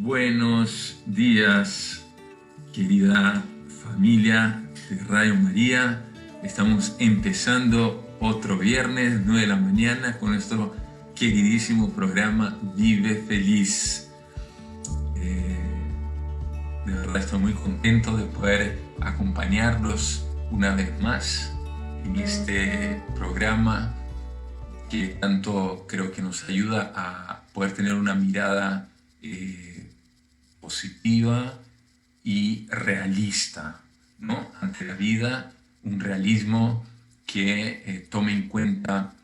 Buenos días, querida familia de Radio María. Estamos empezando otro viernes, 9 de la mañana, con nuestro queridísimo programa Vive Feliz. De verdad estoy muy contento de poder acompañarlos una vez más en este programa que tanto creo que nos ayuda a poder tener una mirada positiva y realista, ¿no?, ante la vida, un realismo que tome en cuenta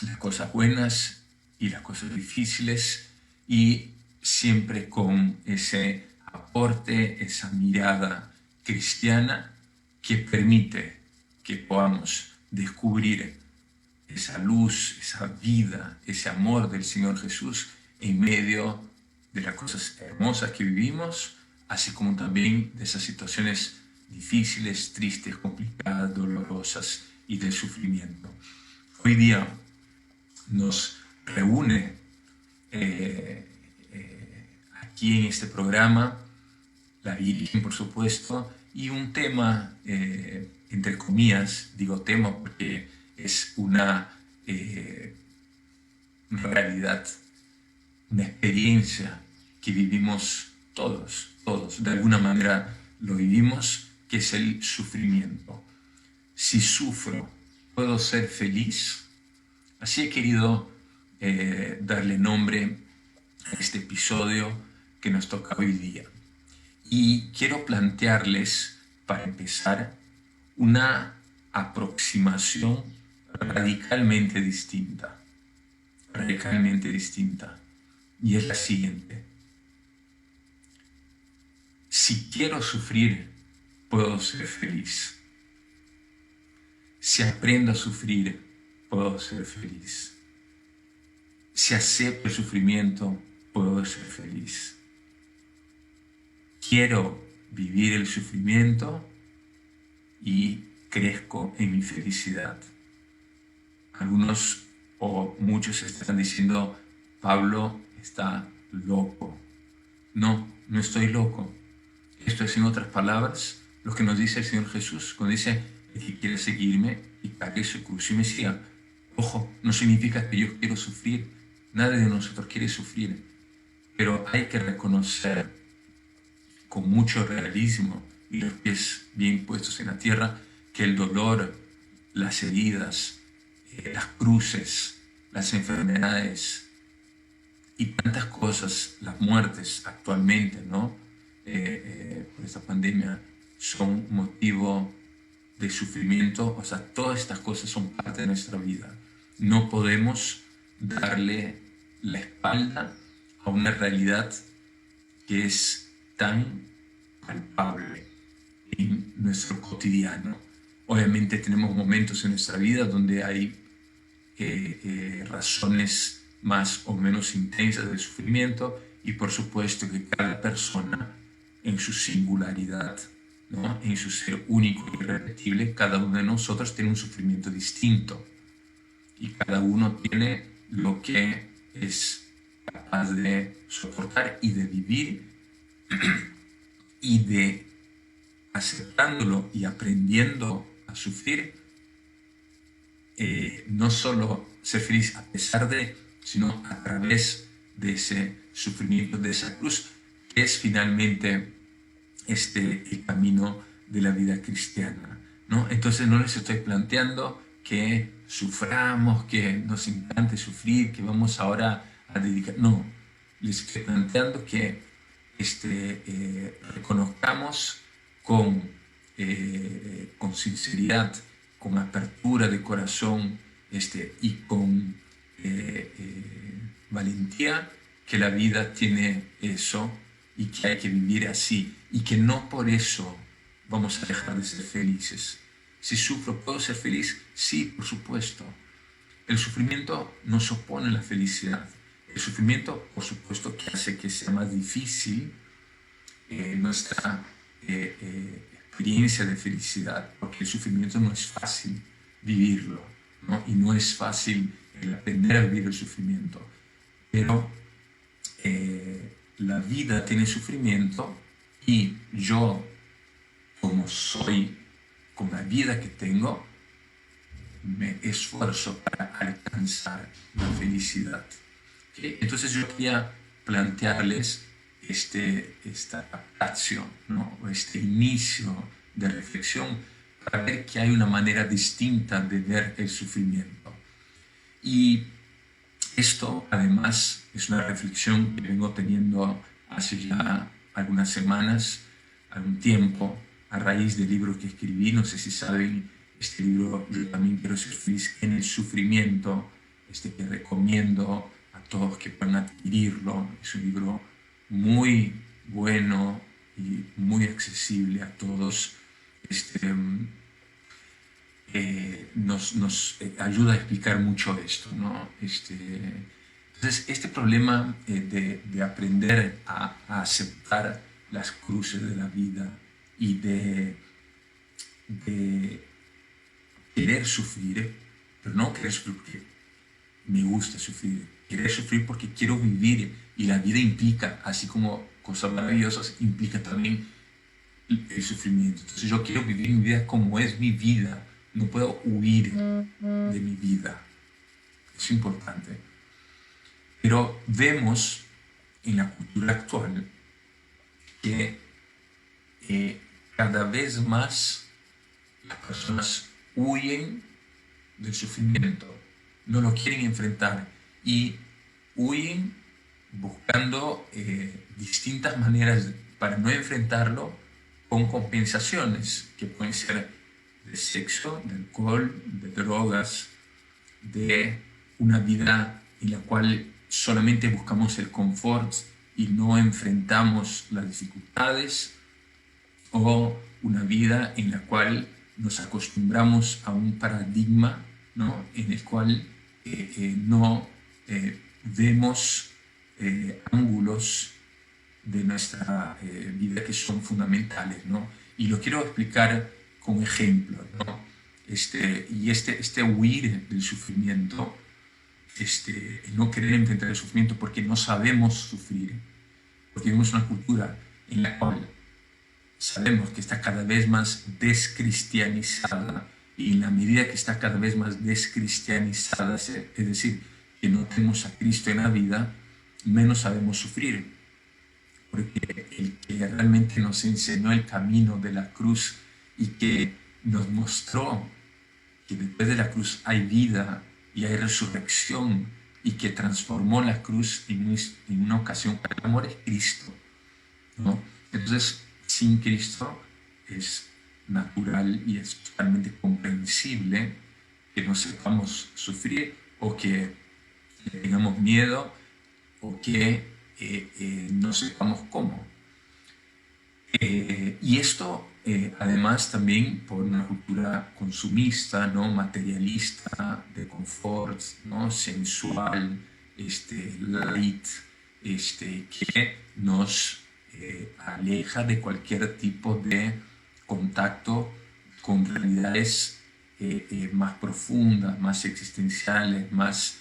las cosas buenas y las cosas difíciles, y siempre con ese aporte, esa mirada cristiana que permite que podamos descubrir esa luz, esa vida, ese amor del Señor Jesús en medio de las cosas hermosas que vivimos, así como también de esas situaciones difíciles, tristes, complicadas, dolorosas y de sufrimiento. Hoy día nos reúne aquí en este programa la Virgen, por supuesto, y un tema, entre comillas, digo tema porque es una realidad, una experiencia que vivimos todos, de alguna manera lo vivimos, que es el sufrimiento. Si sufro, ¿puedo ser feliz? Así he querido darle nombre a este episodio que nos toca hoy día. Y quiero plantearles, para empezar, una aproximación radicalmente distinta. Y es la siguiente: si quiero sufrir, puedo ser feliz. Si aprendo a sufrir, puedo ser feliz. Si acepto el sufrimiento, puedo ser feliz. Quiero vivir el sufrimiento y crezco en mi felicidad. Algunos o muchos están diciendo: Pablo está loco. No estoy loco. Esto es, en otras palabras, lo que nos dice el Señor Jesús cuando dice: el que quiere seguirme y cargue su cruz y me siga. Ojo, no significa que yo quiero sufrir. Nadie de nosotros quiere sufrir. Pero hay que reconocer con mucho realismo y los pies bien puestos en la tierra que el dolor, las heridas, las cruces, las enfermedades y tantas cosas, las muertes actualmente, ¿no?, por esta pandemia, son motivo de sufrimiento. O sea, todas estas cosas son parte de nuestra vida. No podemos darle la espalda a una realidad que es tan palpable en nuestro cotidiano. Obviamente tenemos momentos en nuestra vida donde hay razones más o menos intensas de sufrimiento, y por supuesto que cada persona en su singularidad, ¿no?, en su ser único y irrepetible, cada uno de nosotros tiene un sufrimiento distinto y cada uno tiene lo que es capaz de soportar y de vivir y de, aceptándolo y aprendiendo a sufrir, no solo ser feliz a pesar de, sino a través de ese sufrimiento, de esa cruz, que es finalmente el camino de la vida cristiana, ¿no? Entonces no les estoy planteando que suframos, que nos encante sufrir, que vamos ahora a dedicar. No, les estoy planteando que reconozcamos con sinceridad, con apertura de corazón y con valentía, que la vida tiene eso y que hay que vivir así, y que no por eso vamos a dejar de ser felices. Si sufro, ¿puedo ser feliz? Sí, por supuesto. El sufrimiento no se opone a la felicidad. El sufrimiento, por supuesto, que hace que sea más difícil nuestra experiencia de felicidad, porque el sufrimiento no es fácil vivirlo, ¿no? Y no es fácil el aprender a vivir el sufrimiento. Pero la vida tiene sufrimiento y yo, como soy, con la vida que tengo, me esfuerzo para alcanzar la felicidad. ¿Okay? Entonces yo quería plantearles esta acción, ¿no? Este inicio de reflexión para ver que hay una manera distinta de ver el sufrimiento. Y esto, además, es una reflexión que vengo teniendo hace ya algunas semanas, algún tiempo, a raíz del libro que escribí. No sé si saben, este libro, Yo también quiero ser feliz en el sufrimiento, que recomiendo a todos que puedan adquirirlo. Es un libro muy bueno y muy accesible a todos. Nos ayuda a explicar mucho esto, ¿no? Entonces, este problema de aprender a aceptar las cruces de la vida y de querer sufrir, pero no querer sufrir porque me gusta sufrir, querer sufrir porque quiero vivir, y la vida implica, así como cosas maravillosas, implica también el sufrimiento. Entonces yo quiero vivir mi vida como es mi vida, no puedo huir de mi vida. Es importante. Pero vemos en la cultura actual que cada vez más las personas huyen del sufrimiento, no lo quieren enfrentar y huyen buscando distintas maneras para no enfrentarlo, con compensaciones que pueden ser de sexo, de alcohol, de drogas, de una vida en la cual solamente buscamos el confort y no enfrentamos las dificultades, o una vida en la cual nos acostumbramos a un paradigma, ¿no? En el cual no vemos ángulos de nuestra vida que son fundamentales, ¿no? Y lo quiero explicar con ejemplos, ¿no? Este huir del sufrimiento, el no querer enfrentar el sufrimiento porque no sabemos sufrir, porque vivimos una cultura en la cual sabemos que está cada vez más descristianizada, y en la medida que está cada vez más descristianizada, es decir, que no tenemos a Cristo en la vida, menos sabemos sufrir. Porque el que realmente nos enseñó el camino de la cruz y que nos mostró que después de la cruz hay vida y hay resurrección, y que transformó la cruz en una ocasión para el amor, es Cristo, ¿no? Entonces, sin Cristo es natural y es totalmente comprensible que no sepamos sufrir, o que tengamos miedo, o que no sepamos cómo. Y esto, además, también por una cultura consumista, ¿no? Materialista, de confort, ¿no? Sensual, light, que nos aleja de cualquier tipo de contacto con realidades más profundas, más existenciales, más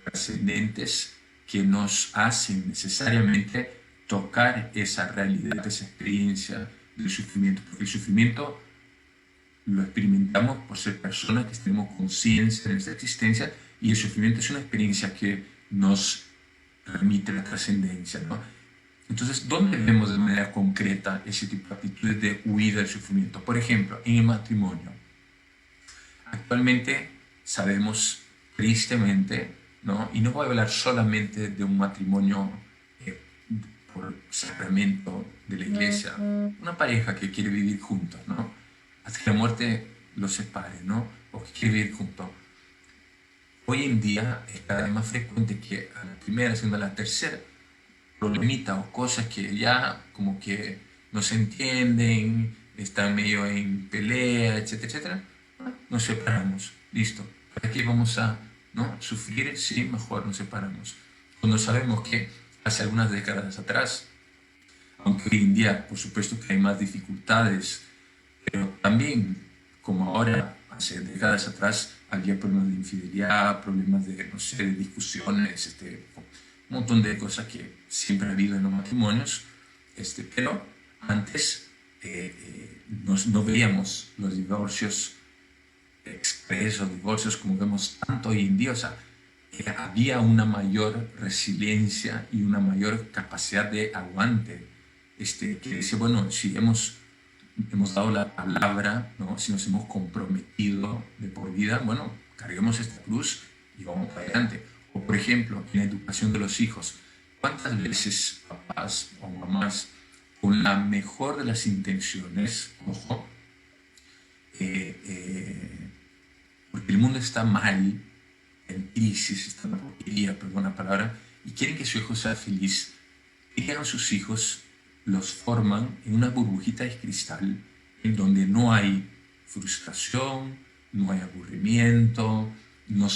trascendentes, que nos hacen necesariamente tocar esa realidad, esa experiencia del sufrimiento. Porque el sufrimiento lo experimentamos por ser personas que tenemos conciencia de nuestra existencia, y el sufrimiento es una experiencia que nos remite a la trascendencia, ¿no? Entonces, ¿dónde vemos de manera concreta ese tipo de actitudes de huida del sufrimiento? Por ejemplo, en el matrimonio. Actualmente sabemos tristemente, ¿no? Y no voy a hablar solamente de un matrimonio por sacramento de la iglesia, una pareja que quiere vivir juntos, ¿no? Hasta que la muerte los separe, ¿no? O que quiere vivir juntos. Hoy en día es cada vez más frecuente que a la primera, segunda, a la tercera problemita o cosas que ya como que no se entienden, están medio en pelea, etcétera, etcétera, nos separamos, listo. ¿Para qué vamos a, no, sufrir? Sí, mejor nos separamos. Cuando sabemos que hace algunas décadas atrás, aunque hoy en día por supuesto que hay más dificultades, pero también como ahora, hace décadas atrás había problemas de infidelidad, problemas de, no sé, de discusiones, un montón de cosas que siempre ha habido en los matrimonios, pero antes no veíamos los divorcios expresos, divorcios como vemos tanto hoy en día. O sea, había una mayor resiliencia y una mayor capacidad de aguante, que dice, bueno, si hemos dado la palabra, ¿no? Si nos hemos comprometido de por vida, bueno, carguemos esta cruz y vamos para adelante. O por ejemplo, en la educación de los hijos, ¿cuántas veces papás o mamás, con la mejor de las intenciones, ojo, eh, eh, porque el mundo está mal, en crisis, está en porquería, perdón la palabra, y quieren que su hijo sea feliz, crian a sus hijos, los forman en una burbujita de cristal en donde no hay frustración, no hay aburrimiento, no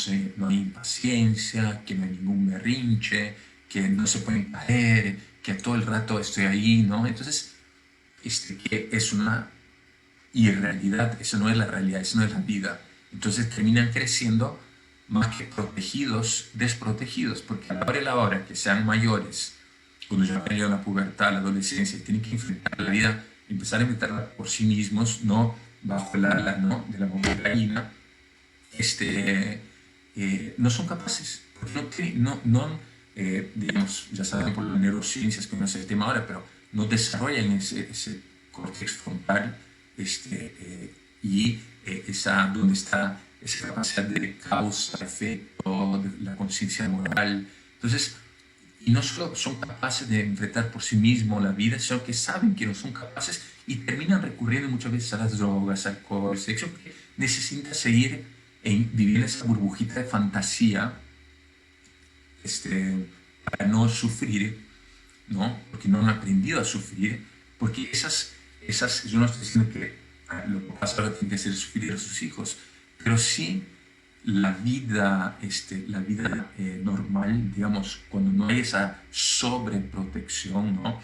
hay impaciencia, que no hay ningún berrinche, que no se pueden caer, que todo el rato estoy ahí, ¿no? Entonces, que es una irrealidad, eso no es la realidad, eso no es la vida. Entonces terminan creciendo más que protegidos, desprotegidos, porque a la hora que sean mayores, cuando ya vayan a la pubertad, la adolescencia, y tienen que enfrentar la vida, empezar a enfrentarla por sí mismos, no bajo el ala, ¿no? De la gallina, no son capaces, porque digamos, ya saben por las neurociencias que no es el tema ahora, pero no desarrollan ese córtex frontal, donde está esa capacidad de causa, efecto, de la conciencia moral. Entonces, y no solo son capaces de enfrentar por sí mismos la vida, sino que saben que no son capaces y terminan recurriendo muchas veces a las drogas, alcohol, sexo, porque necesitan seguir viviendo esa burbujita de fantasía, para no sufrir, ¿no? Porque no han aprendido a sufrir, porque yo no estoy diciendo que lo que pasa ahora tiene que hacer sufrir a sus hijos, pero sí la vida normal, digamos, cuando no hay esa sobreprotección, ¿no?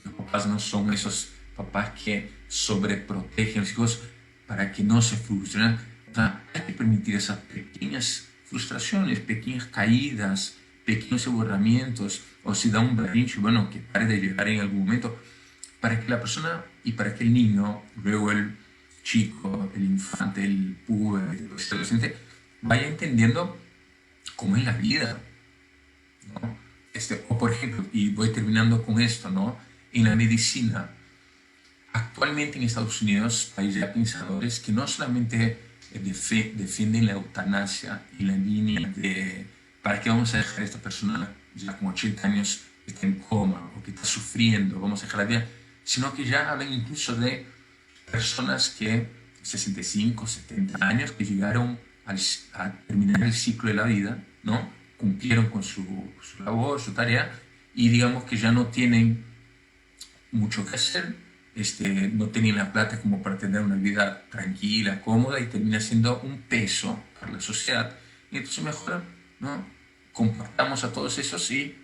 Los papás no son esos papás que sobreprotegen a los hijos para que no se frustren. O sea, hay que permitir esas pequeñas frustraciones, pequeñas caídas, pequeños aburrimientos, o si da un berrinche, bueno, que pare de llegar en algún momento, para que la persona y para que el niño, luego el chico, el infante, el puber, el adolescente, vaya entendiendo cómo es la vida, ¿no? O por ejemplo, y voy terminando con esto, ¿no? En la medicina, actualmente en Estados Unidos hay ya pensadores que no solamente defienden la eutanasia y la línea de ¿para qué vamos a dejar a esta persona ya con 80 años que está en coma o que está sufriendo, vamos a dejar la vida? Sino que ya hablan incluso de personas que 65, 70 años que llegaron a terminar el ciclo de la vida, ¿no? Cumplieron con su labor, su tarea, y digamos que ya no tienen mucho que hacer, no tienen la plata como para tener una vida tranquila, cómoda, y termina siendo un peso para la sociedad. Y entonces mejor, ¿no? Compartamos a todos esos y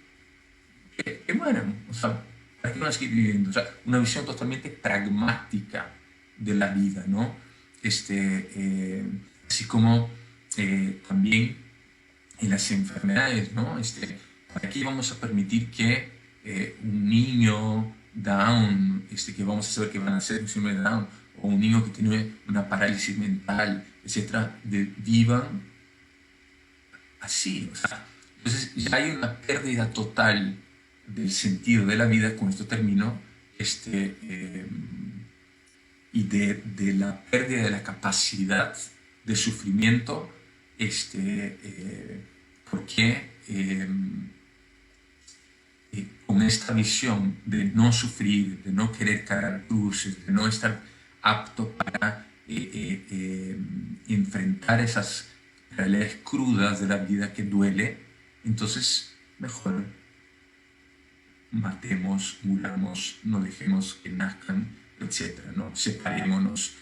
que mueran. O sea, ¿para qué van a seguir viviendo? O sea, una visión totalmente pragmática de la vida, ¿no? Así como también en las enfermedades, ¿no? ¿Para qué vamos a permitir que un niño Down, que vamos a saber que van a ser un síndrome de Down, o un niño que tiene una parálisis mental, etcétera, vivan así? O sea, entonces ya hay una pérdida total del sentido de la vida, con esto termino, y de la pérdida de la capacidad de sufrimiento, porque con esta visión de no sufrir, de no querer cargar cruces, de no estar apto para enfrentar esas realidades crudas de la vida que duele, entonces mejor matemos, muramos, no dejemos que nazcan, etcétera, ¿no? Separémonos,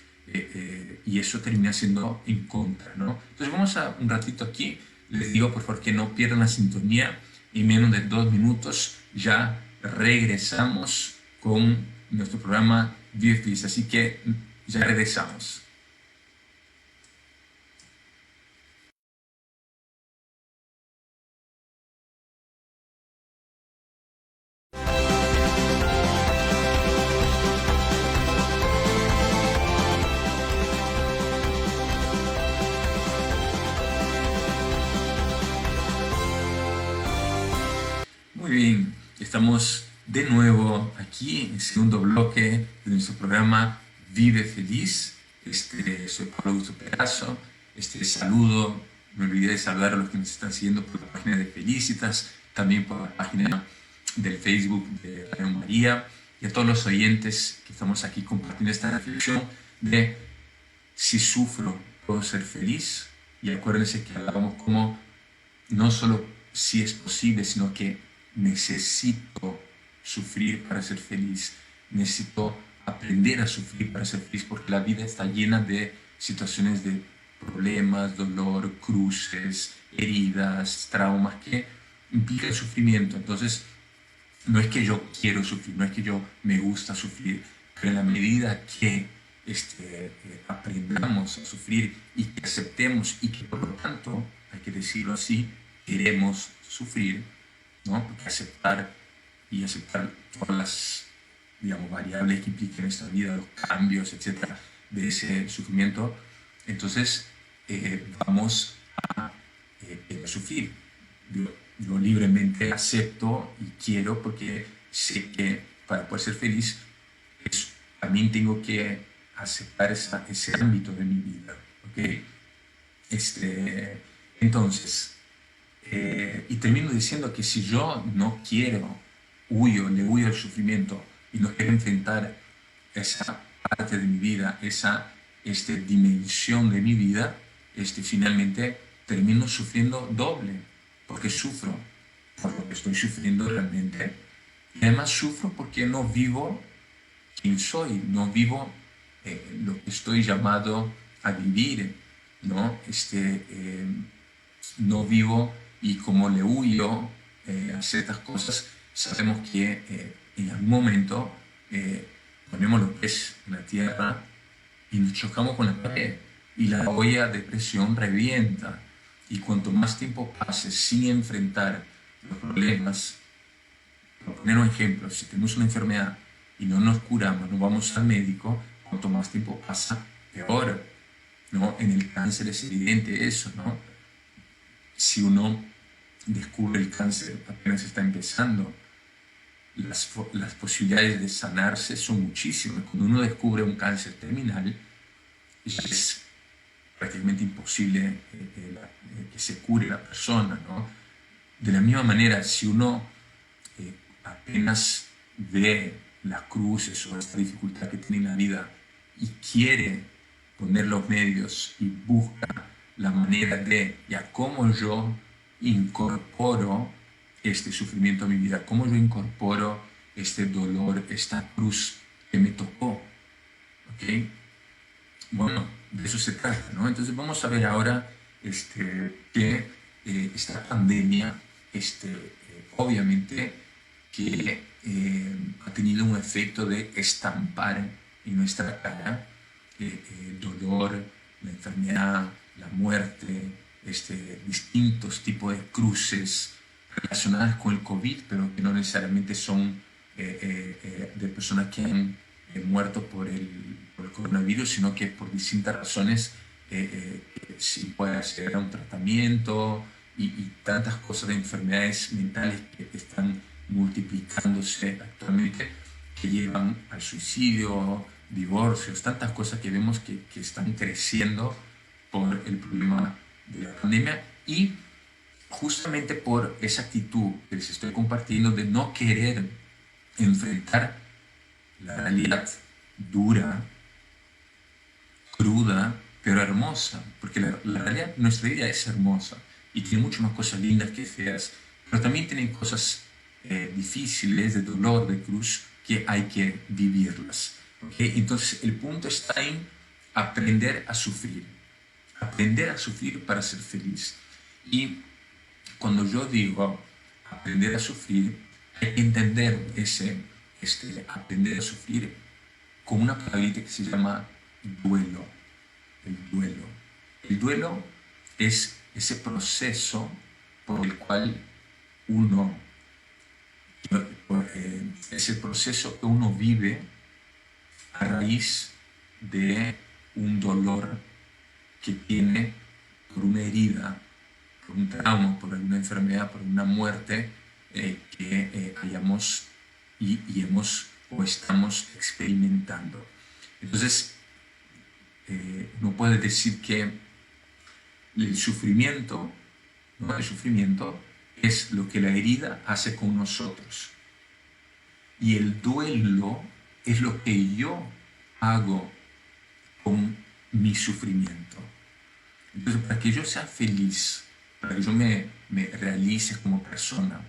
y eso termina siendo en contra, ¿no? Entonces vamos a un ratito aquí, les digo por favor que no pierdan la sintonía, en menos de 2 minutos ya regresamos con nuestro programa Vive Feliz, así que ya regresamos. Muy bien, estamos de nuevo aquí en el segundo bloque de nuestro programa Vive Feliz. Soy Pablo Augusto Pedazo. Saludo, me olvidé de saludar a los que nos están siguiendo por la página de Felicitas, también por la página del Facebook de Radio María, y a todos los oyentes que estamos aquí compartiendo esta reflexión de si sufro, puedo ser feliz. Y acuérdense que hablábamos como no solo si es posible, sino que necesito sufrir para ser feliz. Necesito aprender a sufrir para ser feliz, porque la vida está llena de situaciones de problemas, dolor, cruces, heridas, traumas que implican el sufrimiento. Entonces, no es que yo quiero sufrir, no es que yo me gusta sufrir, pero en la medida que aprendamos a sufrir y que aceptemos y que por lo tanto, hay que decirlo así, queremos sufrir, ¿no? Porque aceptar todas las, digamos, variables que implican nuestra vida, los cambios, etcétera, de ese sufrimiento, entonces vamos a sufrir. Yo libremente acepto y quiero porque sé que para poder ser feliz también tengo que aceptar ese ámbito de mi vida, ¿ok? Entonces, y termino diciendo que si yo no quiero, le huyo al sufrimiento y no quiero enfrentar esa parte de mi vida, esa dimensión de mi vida, finalmente termino sufriendo doble, porque sufro por lo que estoy sufriendo realmente, y además sufro porque no vivo quién soy, no vivo lo que estoy llamado a vivir, ¿no? No vivo, y como le huyo a ciertas cosas, sabemos que en algún momento ponemos los pies en la tierra y nos chocamos con la pared y la olla de presión revienta. Y cuanto más tiempo pase sin enfrentar los problemas, por poner un ejemplo, si tenemos una enfermedad y no nos curamos, no vamos al médico, cuanto más tiempo pasa, peor, ¿no? En el cáncer es evidente eso, ¿no? Si uno descubre el cáncer apenas está empezando, las posibilidades de sanarse son muchísimas. Cuando uno descubre un cáncer terminal, es prácticamente imposible que se cure la persona, ¿no? De la misma manera, si uno apenas ve las cruces o esta dificultad que tiene en la vida y quiere poner los medios y busca la manera de, ya cómo yo incorporo este sufrimiento a mi vida, cómo yo incorporo este dolor, esta cruz que me tocó, ¿ok? Bueno, de eso se trata, ¿no? Entonces vamos a ver ahora que esta pandemia, obviamente, que ha tenido un efecto de estampar en nuestra cara el dolor, la enfermedad, la muerte, distintos tipos de cruces relacionadas con el COVID, pero que no necesariamente son de personas que han muerto por el coronavirus, sino que por distintas razones sí puede ser un tratamiento y tantas cosas de enfermedades mentales que están multiplicándose actualmente, que llevan al suicidio, divorcios, tantas cosas que vemos que están creciendo por el problema de la pandemia y justamente por esa actitud que les estoy compartiendo de no querer enfrentar la realidad dura, cruda, pero hermosa, porque la realidad, nuestra vida es hermosa y tiene muchas más cosas lindas que feas, pero también tiene cosas difíciles, de dolor, de cruz, que hay que vivirlas. ¿Okay? Entonces el punto está en aprender a sufrir para ser feliz. Y cuando yo digo aprender a sufrir, hay que entender aprender a sufrir con una palabra que se llama duelo. El duelo es ese proceso por el cual ese proceso que uno vive a raíz de un dolor que tiene por una herida, por un trauma, por alguna enfermedad, por una muerte que hayamos y hemos o estamos experimentando. Entonces, uno puede decir que el sufrimiento, ¿no? El sufrimiento es lo que la herida hace con nosotros. Y el duelo es lo que yo hago con mi sufrimiento. Entonces, para que yo sea feliz, para que yo me realice como persona,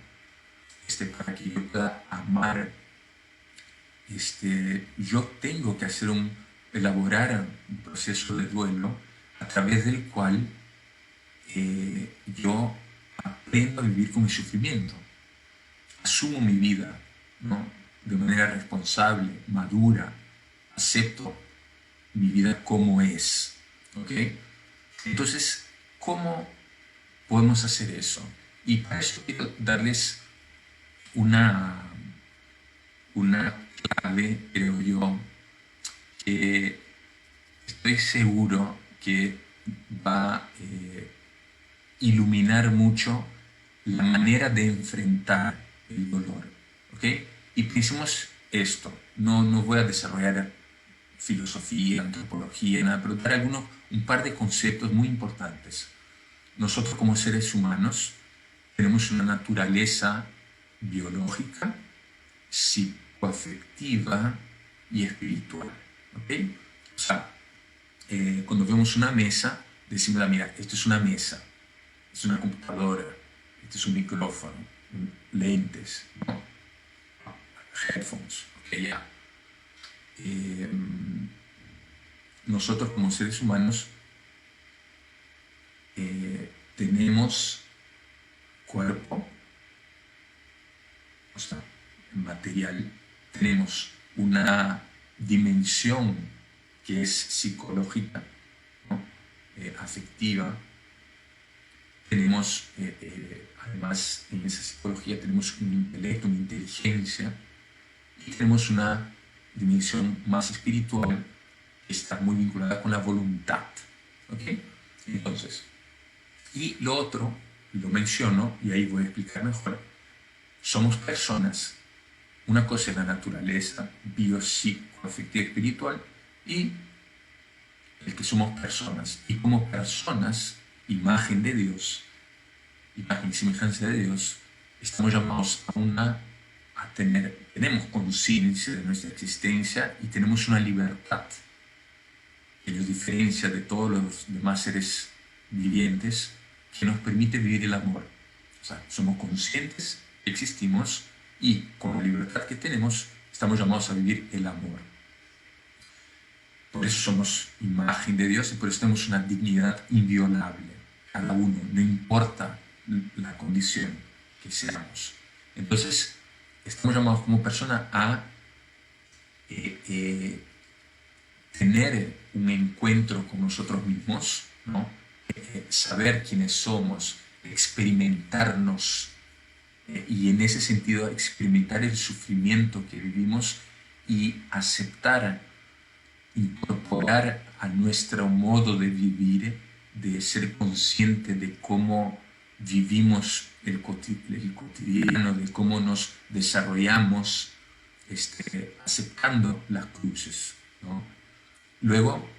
para que yo pueda amar, yo tengo que elaborar un proceso de duelo a través del cual yo aprendo a vivir con mi sufrimiento, asumo mi vida, ¿no? De manera responsable, madura, acepto mi vida como es, ¿ok? Entonces, ¿cómo podemos hacer eso? Y para eso quiero darles una clave, creo yo, que estoy seguro que va a iluminar mucho la manera de enfrentar el dolor, ¿ok? Y pensemos esto, no voy a desarrollar filosofía, antropología, nada, pero dar un par de conceptos muy importantes. Nosotros como seres humanos tenemos una naturaleza biológica, psicoafectiva y espiritual, ¿ok? O sea, cuando vemos una mesa, decimos, mira, esto es una mesa, es una computadora, este es un micrófono, lentes, ¿no? Headphones, ok, ya. Nosotros como seres humanos tenemos cuerpo, o sea, material, tenemos una dimensión que es psicológica, ¿no? Afectiva, tenemos, además en esa psicología tenemos un intelecto, una inteligencia, y tenemos una dimensión más espiritual que está muy vinculada con la voluntad, ¿ok? Entonces, y lo otro, lo menciono, y ahí voy a explicar mejor, somos personas. Una cosa es la naturaleza biopsicoafectiva espiritual y el que somos personas. Y como personas, imagen de Dios, imagen y semejanza de Dios, estamos llamados tenemos conciencia de nuestra existencia y tenemos una libertad que nos diferencia de todos los demás seres vivientes, que nos permite vivir el amor. O sea, somos conscientes, existimos y con la libertad que tenemos estamos llamados a vivir el amor. Por eso somos imagen de Dios y por eso tenemos una dignidad inviolable, cada uno, no importa la condición que seamos. Entonces, estamos llamados como persona a tener un encuentro con nosotros mismos, ¿no? Saber quiénes somos, experimentarnos y en ese sentido experimentar el sufrimiento que vivimos y aceptar, incorporar a nuestro modo de vivir, de ser consciente de cómo vivimos el cotidiano, de cómo nos desarrollamos, aceptando las cruces, ¿no? Luego,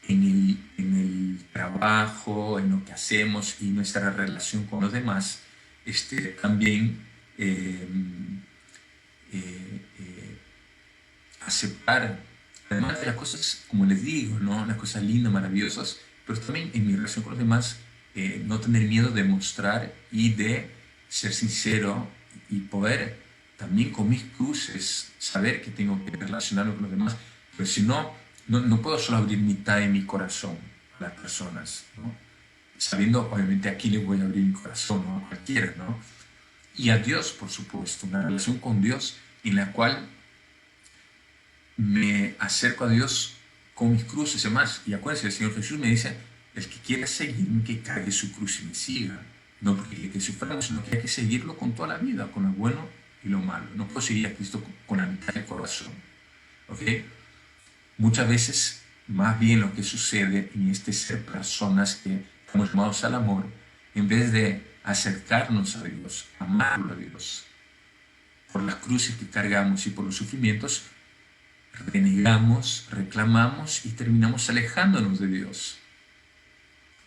en el trabajo, en lo que hacemos y nuestra relación con los demás, también aceptar, además de las cosas, como les digo, ¿no? Las cosas lindas, maravillosas, pero también en mi relación con los demás, no tener miedo de mostrar y de ser sincero y poder también con mis cruces saber que tengo que relacionarme con los demás, pero si no, no puedo solo abrir mitad de mi corazón a las personas, ¿no? Sabiendo obviamente a quién le voy a abrir mi corazón, ¿no? A cualquiera, ¿no? Y a Dios, por supuesto, una relación con Dios en la cual me acerco a Dios con mis cruces y demás. Y acuérdense, el Señor Jesús me dice, el que quiera seguirme, que cargue su cruz y me siga. No porque quiere que suframos, sino que hay que seguirlo con toda la vida, con lo bueno y lo malo. No puedo seguir a Cristo con la mitad del corazón. ¿Ok? Muchas veces, más bien lo que sucede en ser personas que estamos llamados al amor, en vez de acercarnos a Dios, amarlo a Dios. Por las cruces que cargamos y por los sufrimientos, renegamos, reclamamos y terminamos alejándonos de Dios.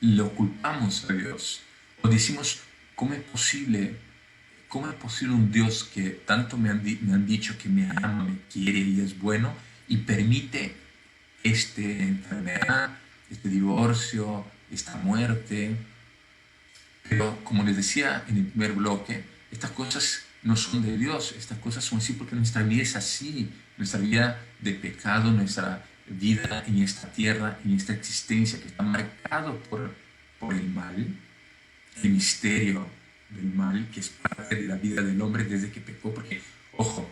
Lo culpamos a Dios. O decimos, ¿cómo es posible un Dios que tanto me han dicho que me ama, me quiere y es bueno, y permite esta enfermedad, este divorcio, esta muerte? Pero como les decía en el primer bloque, estas cosas no son de Dios, estas cosas son así porque nuestra vida es así, nuestra vida de pecado, nuestra vida en esta tierra, en esta existencia que está marcado por el mal, el misterio del mal que es parte de la vida del hombre desde que pecó, porque, ojo,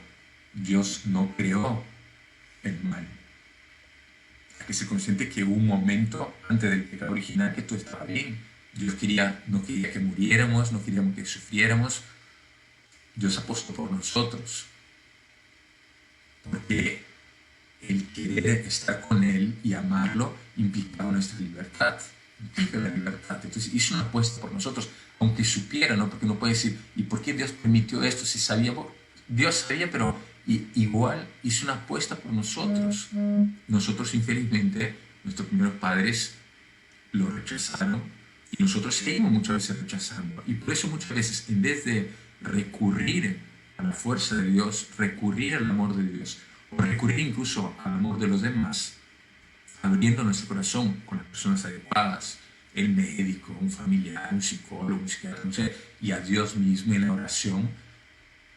Dios no creó el mal. Hay que ser consciente que hubo un momento antes del pecado original que todo estaba bien. Dios no quería que muriéramos, no queríamos que sufriéramos. Dios apostó por nosotros. Porque el querer estar con Él y amarlo implicaba nuestra libertad. Implica la libertad. Entonces hizo una apuesta por nosotros, aunque supiera, ¿no? Porque no puede decir, ¿y por qué Dios permitió esto? Si sabía, Dios sabía, pero igual hizo una apuesta por nosotros. Nosotros, infelizmente, nuestros primeros padres lo rechazaron y nosotros seguimos muchas veces rechazando. Y por eso muchas veces, en vez de recurrir a la fuerza de Dios, recurrir al amor de Dios, o recurrir incluso al amor de los demás, abriendo nuestro corazón con las personas adecuadas, el médico, un familiar, un psicólogo, un psiquiatra, no sé, y a Dios mismo en la oración,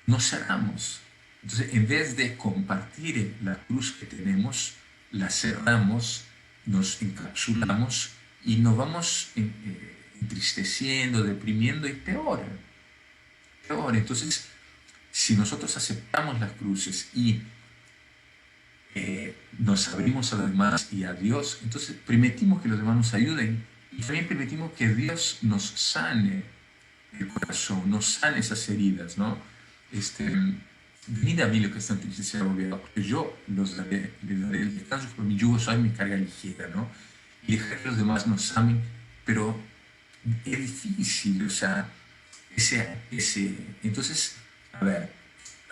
nos cerramos. Entonces, en vez de compartir la cruz que tenemos, la cerramos, nos encapsulamos y nos vamos entristeciendo, deprimiendo y peor. Entonces, si nosotros aceptamos las cruces y nos abrimos a los demás y a Dios, entonces permitimos que los demás nos ayuden y también permitimos que Dios nos sane el corazón, nos sane esas heridas, ¿no? Venid a mí lo que están tristes y agobiados, porque yo les daré el descanso, por mi yugo suave y mi carga ligera, ¿no? Y dejar que los demás nos amen, pero es difícil, o sea, entonces, a ver,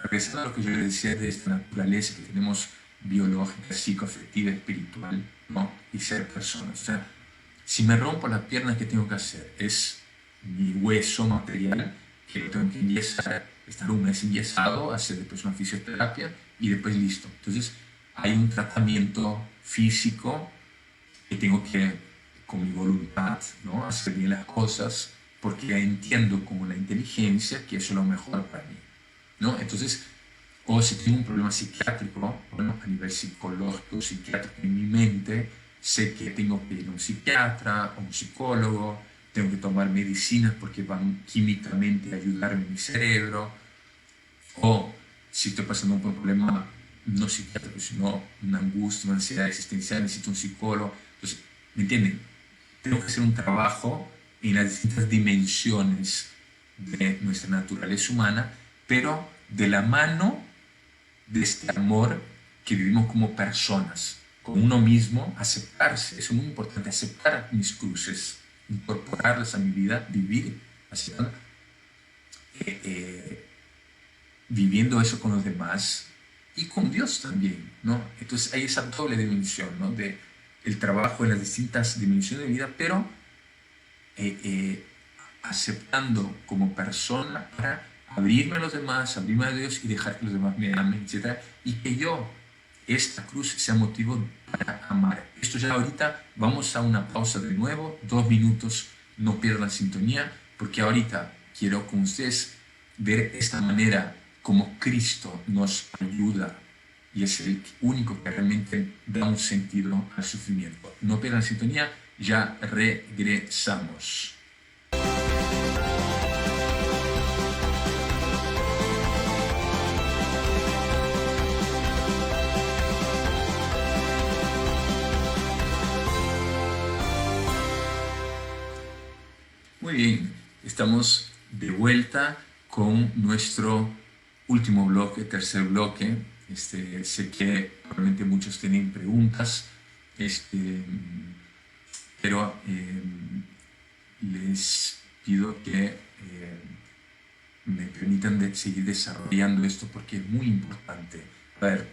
regresando a lo que yo les decía de esta naturaleza que tenemos biológica, psicoafectiva, espiritual, ¿no? Y ser personas, o sea, si me rompo la pierna, ¿qué tengo que hacer? Es mi hueso material que tengo que enyesar, estar un mes enyesado, hacer después una fisioterapia y después listo. Entonces hay un tratamiento físico que tengo que, con mi voluntad, ¿no? Hacer bien las cosas porque ya entiendo con la inteligencia que eso es lo mejor para mí, ¿no? Entonces, o si tengo un problema psiquiátrico, bueno, a nivel psicológico, psiquiátrico en mi mente, sé que tengo que ir a un psiquiatra o un psicólogo, tengo que tomar medicinas porque van químicamente a ayudarme en mi cerebro, o si estoy pasando por un problema no psiquiátrico, sino una angustia, una ansiedad existencial, necesito un psicólogo. Entonces, ¿me entienden? Tengo que hacer un trabajo en las distintas dimensiones de nuestra naturaleza humana, pero de la mano de este amor que vivimos como personas, con uno mismo, aceptarse. Eso es muy importante, aceptar mis cruces, incorporarlas a mi vida, vivir, aceptando, viviendo eso con los demás y con Dios también, ¿no? Entonces hay esa doble dimensión, ¿no? De el trabajo en las distintas dimensiones de vida, pero aceptando como persona para abrirme a los demás, abrirme a Dios y dejar que los demás me amen, etc. Y que yo, esta cruz, sea motivo para amar. Esto ya ahorita, vamos a una pausa de nuevo, 2 minutos, no pierdan la sintonía, porque ahorita quiero con ustedes ver esta manera como Cristo nos ayuda y es el único que realmente da un sentido al sufrimiento. No pierdan la sintonía, ya regresamos. Muy bien, estamos de vuelta con nuestro último bloque, tercer bloque. Sé que probablemente muchos tienen preguntas, pero les pido que me permitan seguir desarrollando esto porque es muy importante. A ver,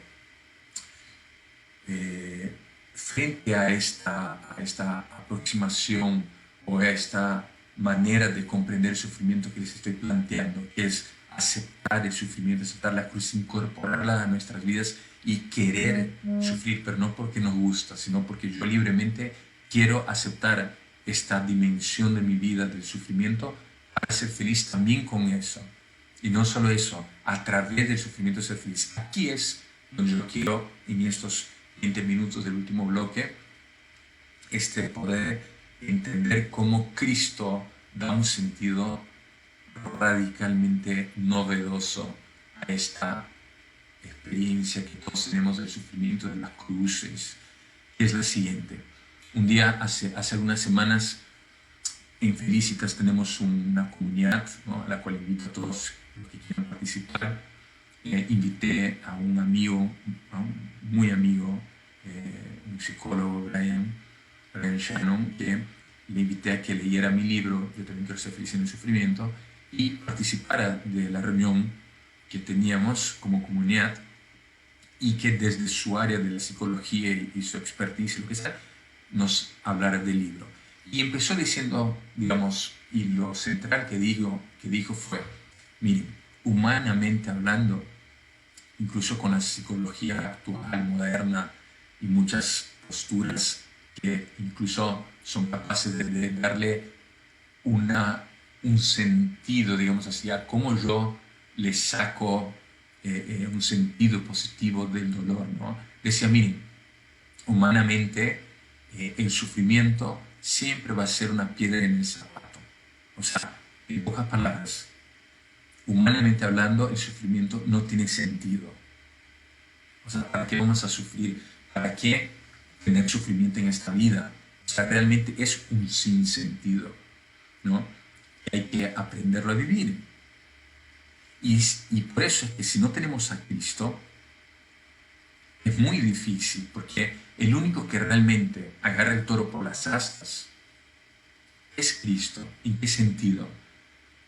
frente a esta aproximación o a esta manera de comprender el sufrimiento que les estoy planteando, que es aceptar el sufrimiento, aceptar la cruz, incorporarla a nuestras vidas y querer sufrir, pero no porque nos gusta, sino porque yo libremente quiero aceptar esta dimensión de mi vida del sufrimiento para ser feliz también con eso. Y no solo eso, a través del sufrimiento ser feliz. Aquí es donde yo quiero, en estos 20 minutos del último bloque, poder entender cómo Cristo da un sentido radicalmente novedoso a esta experiencia que todos tenemos del sufrimiento de las cruces, que es la siguiente. Un día, hace algunas semanas, en Felicitas tenemos una comunidad, ¿no?, a la cual invito a todos los que quieran participar. Invité a un amigo, muy amigo, un psicólogo, Brian Shannon, que le invité a que leyera mi libro, Yo también quiero ser feliz en el sufrimiento, y participara de la reunión que teníamos como comunidad, y que desde su área de la psicología y su expertise, lo que sea, nos hablara del libro. Y empezó diciendo, digamos, y lo central que dijo fue, miren, humanamente hablando, incluso con la psicología actual, moderna, y muchas posturas que incluso son capaces de darle un sentido, digamos así, a cómo yo le saco un sentido positivo del dolor, ¿no? Decía, miren, humanamente el sufrimiento siempre va a ser una piedra en el zapato. O sea, en pocas palabras, humanamente hablando, el sufrimiento no tiene sentido. O sea, ¿para qué vamos a sufrir? ¿Para qué tener sufrimiento en esta vida? O sea, realmente es un sinsentido, ¿no? Hay que aprenderlo a vivir. Y por eso es que si no tenemos a Cristo, es muy difícil, porque el único que realmente agarra el toro por las astas es Cristo. ¿En qué sentido?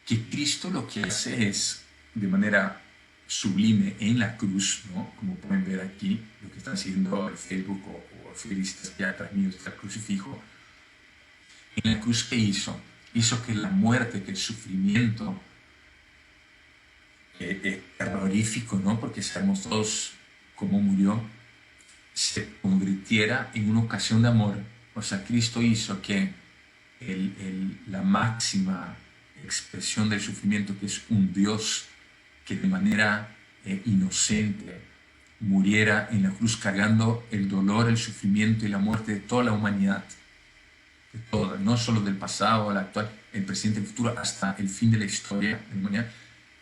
Que Cristo lo que hace es, de manera sublime en la cruz, ¿no?, como pueden ver aquí, lo que están siguiendo el Facebook o felicitaciones ya atrás mío está el crucifijo. En la cruz, ¿qué hizo? Hizo que la muerte, que el sufrimiento terrorífico, ¿no?, porque sabemos todos cómo murió, se convirtiera en una ocasión de amor. O sea, Cristo hizo que la máxima expresión del sufrimiento, que es un Dios que de manera inocente muriera en la cruz cargando el dolor, el sufrimiento y la muerte de toda la humanidad, de toda, no solo del pasado, el actual, el presente, el futuro, hasta el fin de la historia de la humanidad,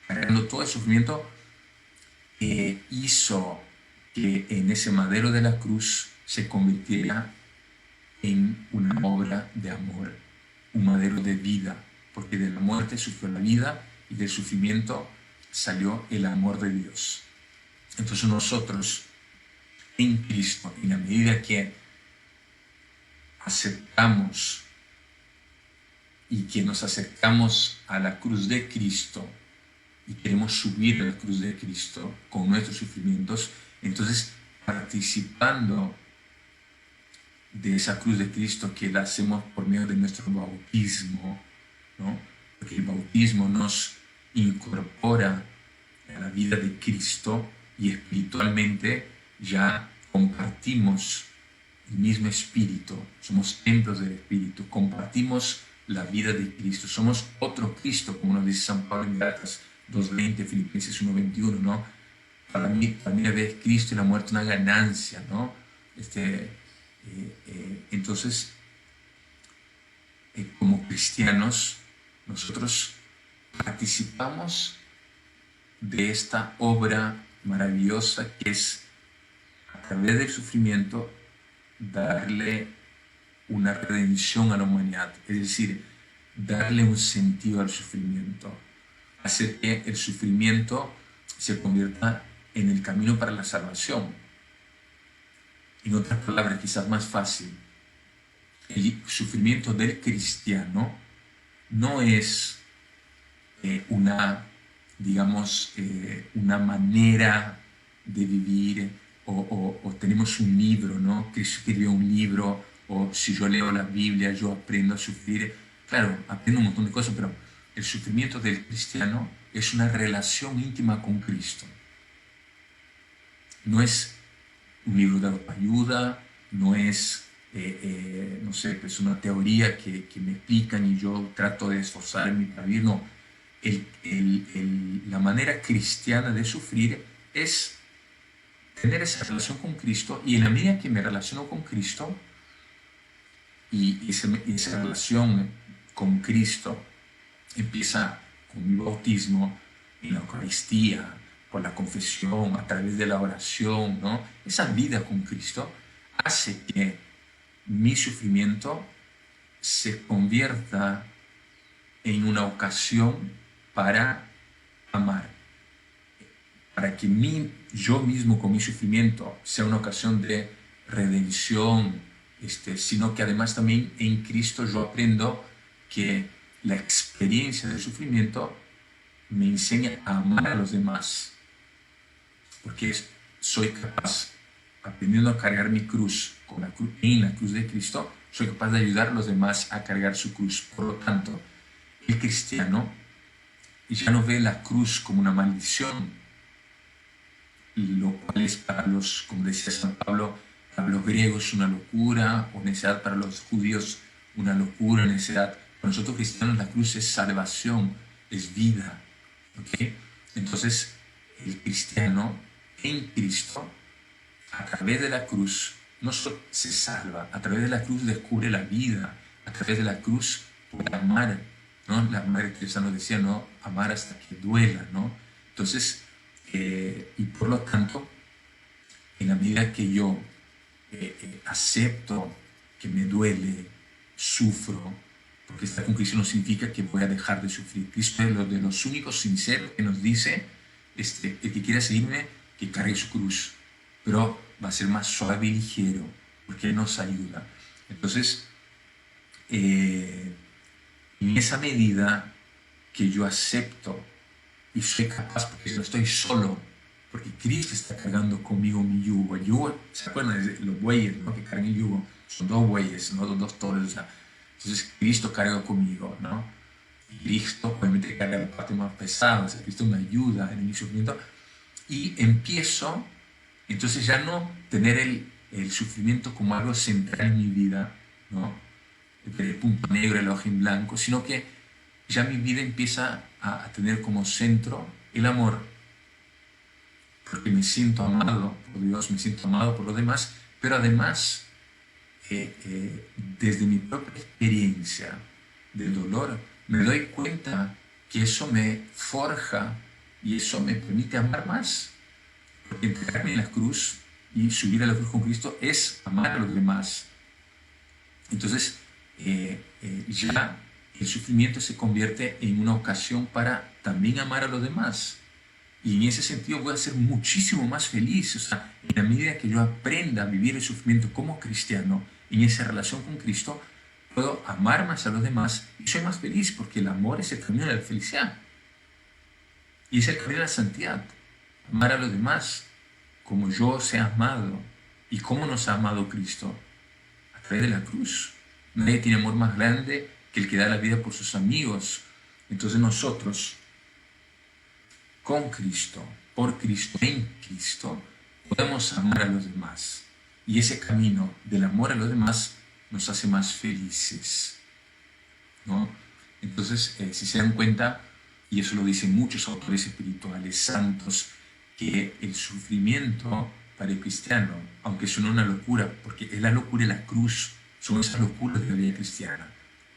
cargando todo el sufrimiento, hizo que en ese madero de la cruz se convirtiera en una obra de amor, un madero de vida, porque de la muerte surgió la vida y del sufrimiento salió el amor de Dios. Entonces nosotros en Cristo, en la medida que aceptamos y que nos acercamos a la cruz de Cristo y queremos subir a la cruz de Cristo con nuestros sufrimientos, entonces participando de esa cruz de Cristo, que la hacemos por medio de nuestro bautismo, ¿no?, porque el bautismo nos incorpora a la vida de Cristo y espiritualmente ya compartimos el mismo Espíritu, somos templos del Espíritu, compartimos la vida de Cristo, somos otro Cristo, como nos dice San Pablo en Gálatas 2:20, Filipenses 1:21, ¿no? Para mí es Cristo y la muerte una ganancia, ¿no? Entonces, como cristianos, nosotros participamos de esta obra maravillosa que es, a través del sufrimiento, darle una redención a la humanidad, es decir, darle un sentido al sufrimiento, hacer que el sufrimiento se convierta en el camino para la salvación. En otras palabras, quizás más fácil, el sufrimiento del cristiano no es una manera de vivir, o tenemos un libro, ¿no? Cristo escribió un libro, o si yo leo la Biblia yo aprendo a sufrir. Claro, aprendo un montón de cosas, pero el sufrimiento del cristiano es una relación íntima con Cristo. No es un libro de ayuda, no es, no sé, pues una teoría que me explican y yo trato de esforzarme para vivir. No, la manera cristiana de sufrir es tener esa relación con Cristo, y en la medida que me relaciono con Cristo, y esa relación con Cristo empieza con mi bautismo, en la Eucaristía, por la confesión, a través de la oración, ¿no? Esa vida con Cristo hace que mi sufrimiento se convierta en una ocasión para amar, para que yo mismo con mi sufrimiento sea una ocasión de redención, sino que además también en Cristo yo aprendo que la experiencia del sufrimiento me enseña a amar a los demás, porque soy capaz, aprendiendo a cargar mi cruz en la cruz de Cristo, soy capaz de ayudar a los demás a cargar su cruz. Por lo tanto, el cristiano ya no ve la cruz como una maldición, lo cual es para los, como decía San Pablo, para los griegos una locura, o necedad; para los judíos una locura, necedad. Para nosotros cristianos la cruz es salvación, es vida. ¿Okay? Entonces, el cristiano en Cristo, a través de la cruz, no solo se salva, a través de la cruz descubre la vida, a través de la cruz puede amar, ¿no? La Madre Teresa nos decía, ¿no? Amar hasta que duela, ¿no? Entonces, y por lo tanto, en la medida que yo acepto que me duele, sufro, porque estar con Cristo no significa que voy a dejar de sufrir. Cristo es de los únicos sinceros que nos dice, el que quiera seguirme, que cargue su cruz, pero va a ser más suave y ligero, porque Él nos ayuda. Entonces, en esa medida que yo acepto y soy capaz, porque no estoy solo, porque Cristo está cargando conmigo mi yugo. El yugo, ¿se acuerdan de los bueyes, ¿no? Que cargan el yugo? Son dos bueyes, no dos toros. O sea, entonces Cristo carga conmigo, ¿no? Y Cristo obviamente carga la parte más pesada. O sea, Cristo me ayuda en mi sufrimiento. Y empiezo, entonces, ya no tener el sufrimiento como algo central en mi vida, ¿no? El punto negro, el ojo en blanco, sino que ya mi vida empieza a tener como centro el amor, porque me siento amado por Dios, me siento amado por los demás, pero además, desde mi propia experiencia del dolor, me doy cuenta que eso me forja y eso me permite amar más, porque entregarme en la cruz y subir a la cruz con Cristo es amar a los demás. Entonces, ya el sufrimiento se convierte en una ocasión para también amar a los demás. Y en ese sentido voy a ser muchísimo más feliz. O sea, en la medida que yo aprenda a vivir el sufrimiento como cristiano, en esa relación con Cristo, puedo amar más a los demás y soy más feliz, porque el amor es el camino de la felicidad. Y es el camino de la santidad. Amar a los demás como yo sea amado. ¿Y cómo nos ha amado Cristo? A través de la cruz. Nadie tiene amor más grande que el que da la vida por sus amigos. Entonces nosotros, con Cristo, por Cristo, en Cristo, podemos amar a los demás. Y ese camino del amor a los demás nos hace más felices, ¿no? Entonces, si se dan cuenta, y eso lo dicen muchos autores espirituales santos, que el sufrimiento para el cristiano, aunque suena una locura, porque es la locura y la cruz, son esas locuras de la vida cristiana.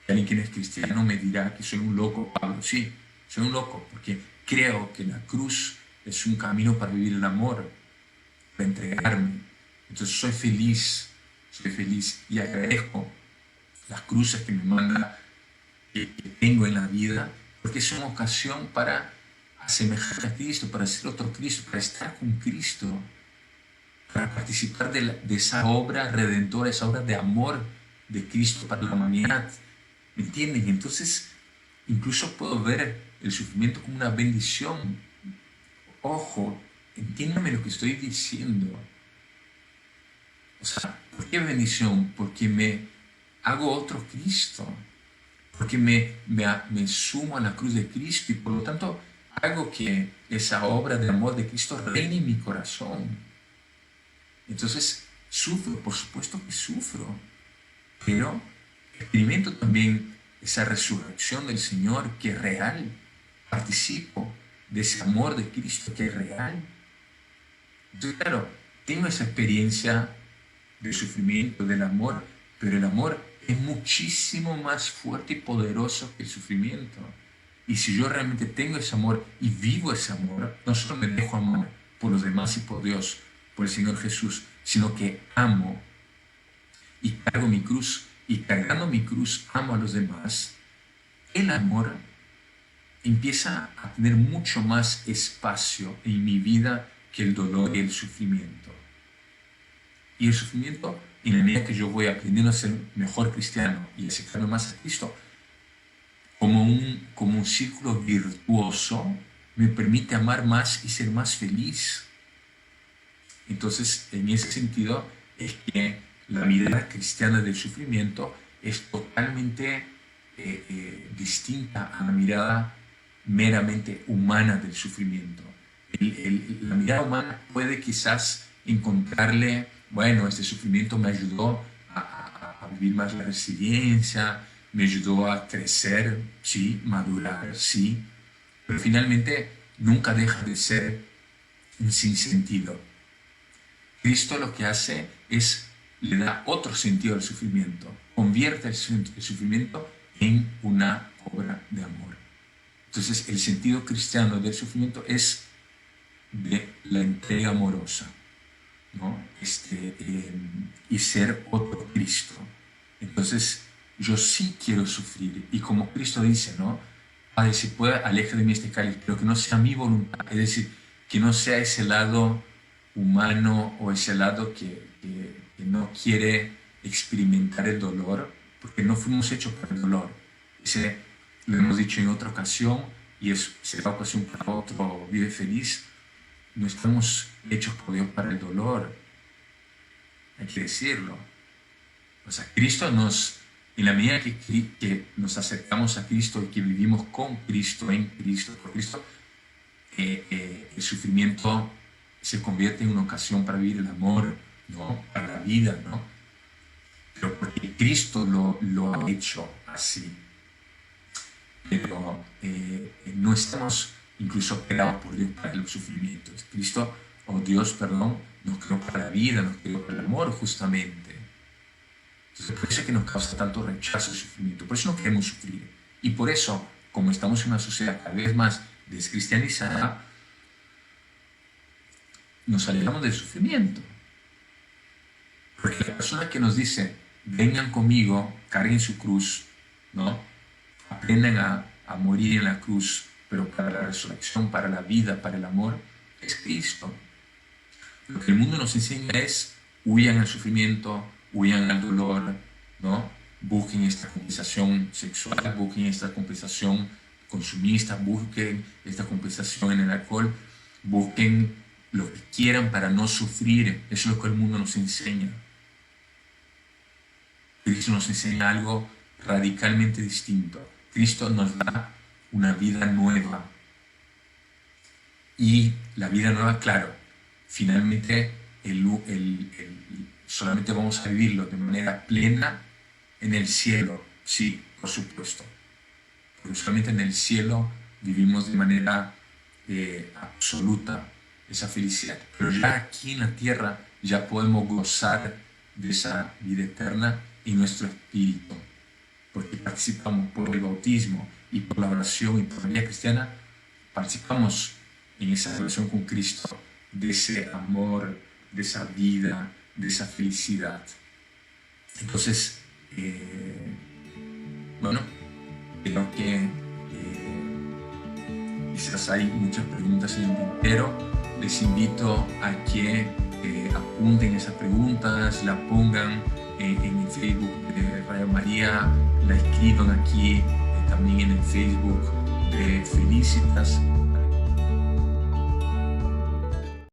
Y alguien que no es cristiano me dirá que soy un loco, Pablo. Sí, soy un loco, porque creo que la cruz es un camino para vivir el amor, para entregarme. Entonces soy feliz y agradezco las cruces que me manda, que tengo en la vida, porque es una ocasión para asemejar a Cristo, para ser otro Cristo, para estar con Cristo, para participar de esa obra redentora, esa obra de amor de Cristo para la humanidad. ¿Me entienden? Entonces, incluso puedo ver el sufrimiento como una bendición. Ojo, entiéndame lo que estoy diciendo. O sea, ¿por qué bendición? Porque me hago otro Cristo. Porque me sumo a la cruz de Cristo y por lo tanto hago que esa obra de amor de Cristo reine en mi corazón. Entonces, sufro, por supuesto que sufro, pero experimento también esa resurrección del Señor que es real. Participo de ese amor de Cristo que es real. Entonces, claro, tengo esa experiencia del sufrimiento, del amor, pero el amor es muchísimo más fuerte y poderoso que el sufrimiento. Y si yo realmente tengo ese amor y vivo ese amor, no solo me dejo amar por los demás y por Dios, por el Señor Jesús, sino que amo y cargo mi cruz, y cargando mi cruz amo a los demás, el amor empieza a tener mucho más espacio en mi vida que el dolor y el sufrimiento. Y el sufrimiento, en la medida que yo voy aprendiendo a ser mejor cristiano y acercarme más a Cristo, como un círculo virtuoso, me permite amar más y ser más feliz. Entonces, en ese sentido, es que la mirada cristiana del sufrimiento es totalmente distinta a la mirada meramente humana del sufrimiento. La mirada humana puede quizás encontrarle, bueno, este sufrimiento me ayudó a vivir más la resiliencia, me ayudó a crecer, sí, madurar, sí, pero finalmente nunca deja de ser un sinsentido. Cristo lo que hace es, le da otro sentido al sufrimiento, convierte el sufrimiento en una obra de amor. Entonces, el sentido cristiano del sufrimiento es de la entrega amorosa, ¿no? Y ser otro Cristo. Entonces, yo sí quiero sufrir, y como Cristo dice, ¿no? Padre, si puede, aleja de mí este cáliz, pero que no sea mi voluntad, es decir, que no sea ese lado humano o ese lado que no quiere experimentar el dolor, porque no fuimos hechos para el dolor. Ese, lo hemos dicho en otra ocasión, y será ocasión para otro Vive Feliz. No estamos hechos por Dios para el dolor, hay que decirlo. O sea, Cristo en la medida que nos acercamos a Cristo y que vivimos con Cristo, en Cristo, por Cristo, el sufrimiento se convierte en una ocasión para vivir el amor, ¿no? Para la vida, ¿no? Pero porque Cristo lo ha hecho así. Pero no estamos incluso creados por Dios para el sufrimiento. Cristo, o Dios, perdón, nos creó para la vida, nos creó para el amor, justamente. Entonces, por eso es que nos causa tanto rechazo y sufrimiento. Por eso no queremos sufrir. Y por eso, como estamos en una sociedad cada vez más descristianizada, nos alejamos del sufrimiento. Porque la persona que nos dice, vengan conmigo, carguen su cruz, ¿no? Aprendan a morir en la cruz, pero para la resurrección, para la vida, para el amor, es Cristo. Lo que el mundo nos enseña es, huyan al sufrimiento, huyan al dolor, ¿no? Busquen esta compensación sexual, busquen esta compensación consumista, busquen esta compensación en el alcohol, busquen lo que quieran para no sufrir. Eso es lo que el mundo nos enseña. Cristo nos enseña algo radicalmente distinto. Cristo nos da una vida nueva. Y la vida nueva, claro, finalmente solamente vamos a vivirlo de manera plena en el cielo. Sí, por supuesto. Porque solamente en el cielo vivimos de manera absoluta esa felicidad. Pero ya aquí en la tierra ya podemos gozar de esa vida eterna en nuestro espíritu. Porque participamos por el bautismo y por la oración y por la vida cristiana, participamos en esa relación con Cristo, de ese amor, de esa vida, de esa felicidad. Entonces, bueno, creo que quizás hay muchas preguntas en el tintero. Les invito a que apunten esas preguntas, la pongan en el Facebook de Radio María, la escriban aquí también en el Facebook de Felicitas